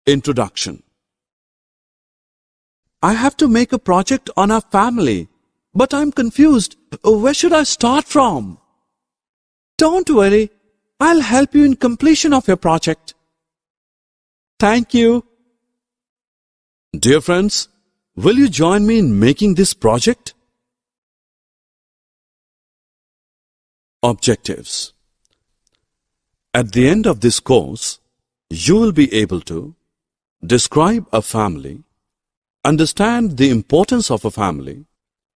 Introduction. I have to make a project on our family, but I'm confused. Where should I start from? Don't worry, I'll help you in completion of your project. Thank you. Dear friends, will you join me in making this project? Objectives. At the end of this course, you will be able to describe a family, understand the importance of a family,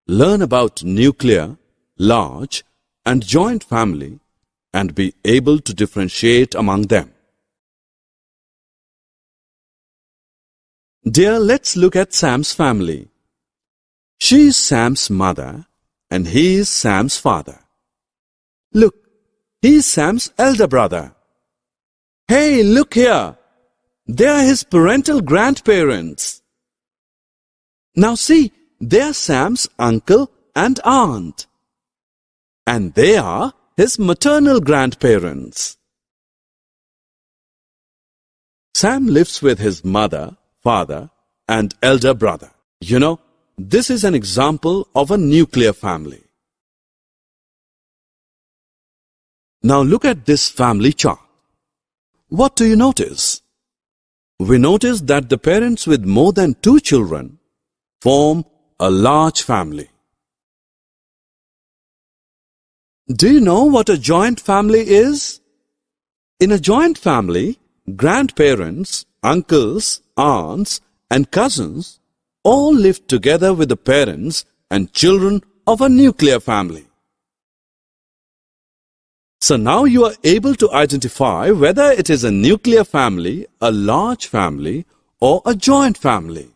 learn about nuclear, large, and joint family, and be able to differentiate among them. Dear, let's look at Sam's family. She is Sam's mother and he is Sam's father. Look, he is Sam's elder brother. Hey, look here. They are his parental grandparents. Now see, they are Sam's uncle and aunt. And they are his maternal grandparents. Sam lives with his mother, father, and elder brother. You know, this is an example of a nuclear family. Now look at this family chart. What do you notice? We notice that the parents with more than 2 children form a large family. Do you know what a joint family is? In a joint family, grandparents, uncles, aunts, and cousins all live together with the parents and children of a nuclear family. So now you are able to identify whether it is a nuclear family, a large family, or a joint family.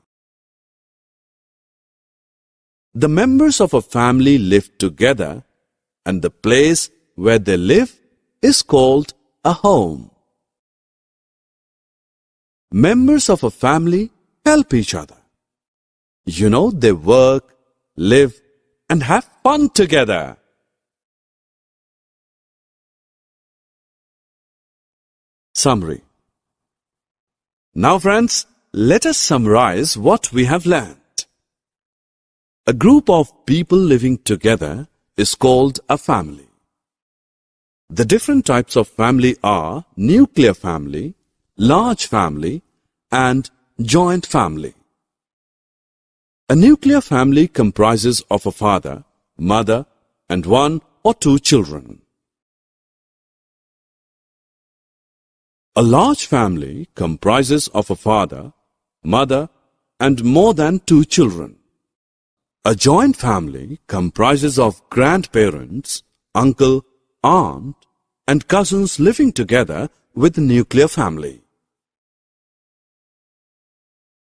The members of a family live together, and the place where they live is called a home. Members of a family help each other. You know, they work, live, and have fun together. Summary. Now friends, let us summarize what we have learned. A group of people living together is called a family. The different types of family are nuclear family, large family, and joint family. A nuclear family comprises of a father, mother, and 1 or 2 children. A large family comprises of a father, mother, and more than 2 children. A joint family comprises of grandparents, uncle, aunt, and cousins living together with the nuclear family.